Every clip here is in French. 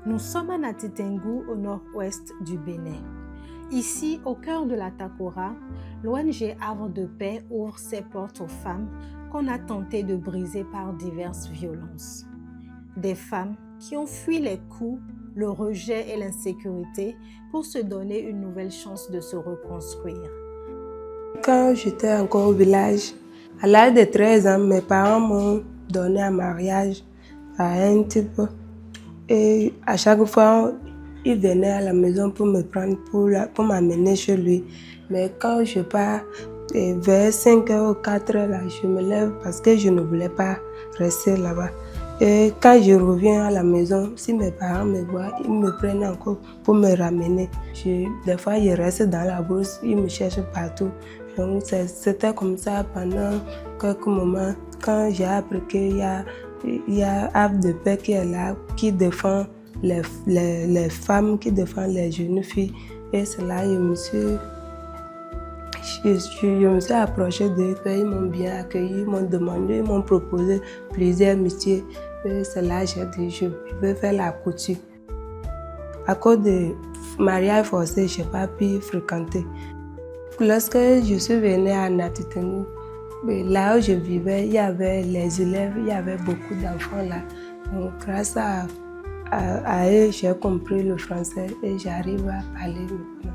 Nous sommes à Natitengu, au nord-ouest du Bénin. Ici, au cœur de la Takora, l'ONG Havre de Paix ouvre ses portes aux femmes qu'on a tenté de briser par diverses violences. Des femmes qui ont fui les coups, le rejet et l'insécurité pour se donner une nouvelle chance de se reconstruire. Quand j'étais encore au village, à l'âge de 13 ans, mes parents m'ont donné en mariage à un type. Et à chaque fois, il venait à la maison pour me prendre, pour m'amener chez lui. Mais quand je pars, vers 5h ou 4h, là, je me lève parce que je ne voulais pas rester là-bas. Et quand je reviens à la maison, si mes parents me voient, ils me prennent encore pour me ramener. Des fois, je reste dans la brousse, ils me cherchent partout. Donc, c'était comme ça pendant quelques moments. Quand j'ai appris qu'il y a Havre de Paix qui est là, qui défend les femmes, qui défend les jeunes filles. Et c'est là que je me suis approchée d'eux, ils m'ont bien accueilli, ils m'ont demandé, ils m'ont proposé plusieurs métiers. Et c'est là que j'ai dit, je veux faire la couture. À cause de mariage forcé, je n'ai pas pu fréquenter. Lorsque je suis venue à Natitengu, là où je vivais, il y avait les élèves, il y avait beaucoup d'enfants là. Donc, grâce à eux, j'ai compris le français et j'arrive à parler maintenant.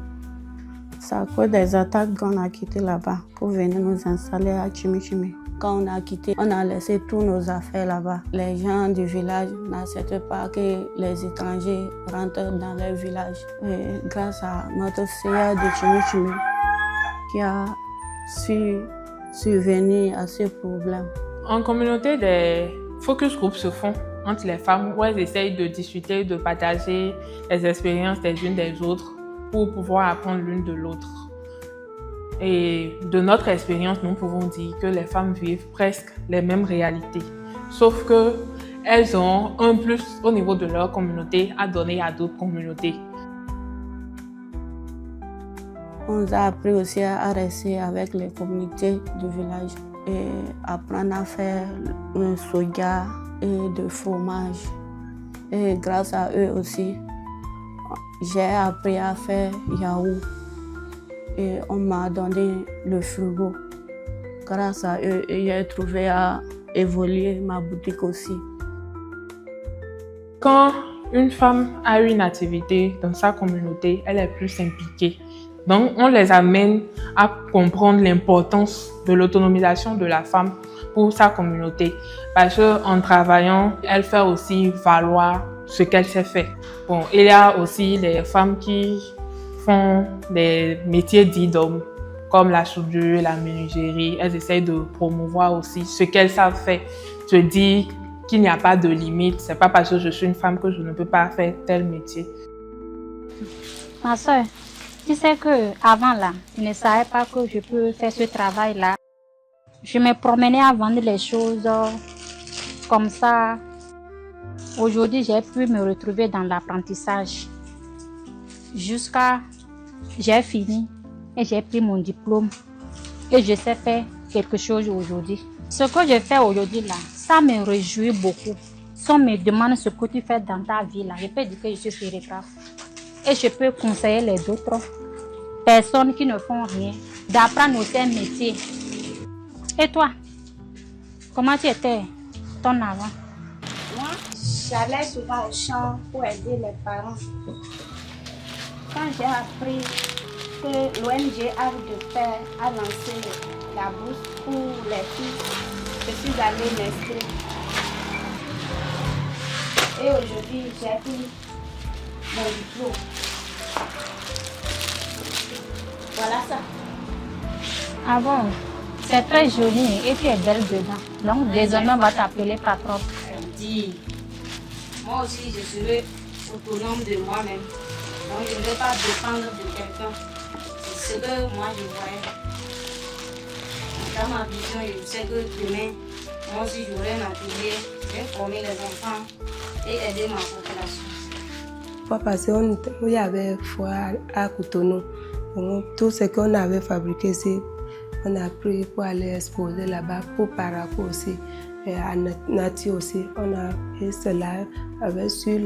C'est à cause des attaques qu'on a quitté là-bas pour venir nous installer à Chimichimi. Quand on a quitté, on a laissé tous nos affaires là-bas. Les gens du village n'acceptent pas que les étrangers rentrent dans leur village. Et grâce à notre Seigneur de Chimichimi qui a su survenir à ce problème. En communauté, des focus groups se font entre les femmes où elles essayent de discuter, de partager les expériences des unes des autres pour pouvoir apprendre l'une de l'autre. Et de notre expérience, nous pouvons dire que les femmes vivent presque les mêmes réalités, sauf qu'elles ont un plus au niveau de leur communauté à donner à d'autres communautés. On nous a appris aussi à rester avec les communautés du village et apprendre à faire un soja et de fromage. Et grâce à eux aussi, j'ai appris à faire yaourt. Et on m'a donné le frigo. Grâce à eux, j'ai trouvé à évoluer ma boutique aussi. Quand une femme a une activité dans sa communauté, elle est plus impliquée. Donc, on les amène à comprendre l'importance de l'autonomisation de la femme pour sa communauté. Parce qu'en travaillant, elle fait aussi valoir ce qu'elle sait faire. Bon, il y a aussi les femmes qui font des métiers dits d'hommes, comme la soudure, la menuiserie. Elles essayent de promouvoir aussi ce qu'elles savent faire. Se dire qu'il n'y a pas de limite. C'est pas parce que je suis une femme que je ne peux pas faire tel métier. Ma soeur, tu sais qu'avant là, je ne savais pas que je peux faire ce travail-là. Je me promenais à vendre les choses comme ça. Aujourd'hui, j'ai pu me retrouver dans l'apprentissage. Jusqu'à j'ai fini et j'ai pris mon diplôme. Et je sais faire quelque chose aujourd'hui. Ce que je fais aujourd'hui là, ça me réjouit beaucoup. Si on me demande ce que tu fais dans ta vie là, je peux dire que je suis sérigraphe. Et je peux conseiller les autres personnes qui ne font rien d'apprendre aussi un métier. Et toi, comment tu étais ton avant? Moi, j'allais souvent au champ pour aider les parents. Quand j'ai appris que l'ONG Havre de Paix a lancé la bourse pour les filles, je suis allée m'inscrire. Et aujourd'hui, j'ai pris mon diplôme. Voilà ça. Ah bon, c'est très joli et tu es belle dedans. Donc désormais, on va t'appeler patron. Dis, moi aussi, je serai autonome de moi-même. Donc, je ne vais pas dépendre de quelqu'un. C'est ce que moi, je voyais. Dans ma vision, je sais que demain, moi aussi, j'aurai un atelier, je vais former les enfants et aider ma population. Parce qu'il y avait foire à Cotonou. Donc, tout ce qu'on avait fabriqué ici, on a pris pour aller exposer là-bas, pour Parakou aussi, et à Nati aussi. On a fait cela avec sur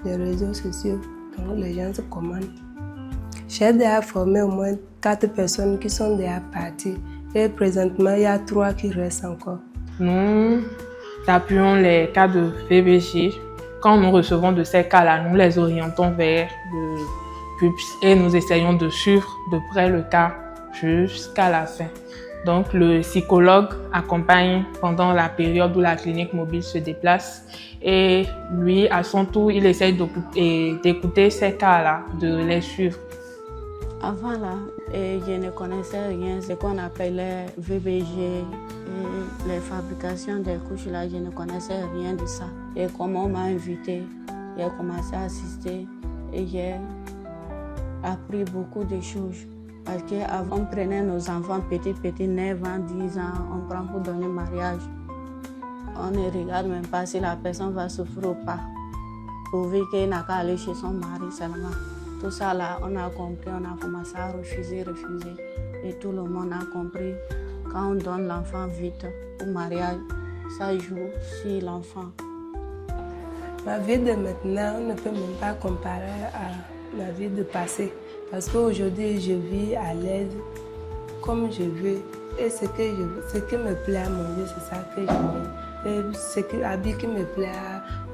les réseaux sociaux. Donc les gens se commandent. J'ai déjà formé au moins 4 personnes qui sont déjà parties. Et présentement, il y a 3 qui restent encore. Nous appuyons les cas de VBG. Quand nous recevons de ces cas-là, nous les orientons vers le PUPS et nous essayons de suivre de près le cas jusqu'à la fin. Donc, le psychologue accompagne pendant la période où la clinique mobile se déplace et lui, à son tour, il essaye d'écouter ces cas-là, de les suivre. Avant là, je ne connaissais rien, ce qu'on appelait VBG, et les fabrications des couches là, je ne connaissais rien de ça. Et comme on m'a invité, j'ai commencé à assister et j'ai appris beaucoup de choses. Parce qu'avant, on prenait nos enfants petits, 9 ans, 10 ans, on prend pour donner mariage. On ne regarde même pas si la personne va souffrir ou pas. Pourvu qu'elle n'a qu'à aller chez son mari seulement. Tout ça là, on a compris, on a commencé à refuser. Et tout le monde a compris. Quand on donne l'enfant vite au mariage, ça joue sur l'enfant. Ma vie de maintenant, on ne peut même pas comparer à ma vie de passé. Parce qu'aujourd'hui, je vis à l'aise, comme je veux. Et ce qui me plaît à manger, c'est ça que je mets. Et ce habit qui me plaît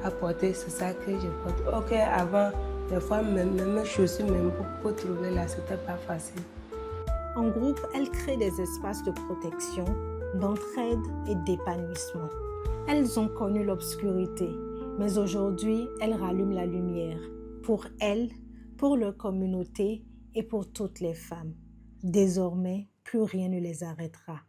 à porter, c'est ça que je porte. Ok, avant, des fois, même mes chaussures, même pour trouver là, c'était pas facile. En groupe, elles créent des espaces de protection, d'entraide et d'épanouissement. Elles ont connu l'obscurité, mais aujourd'hui, elles rallument la lumière. Pour elles, pour leur communauté et pour toutes les femmes. Désormais, plus rien ne les arrêtera.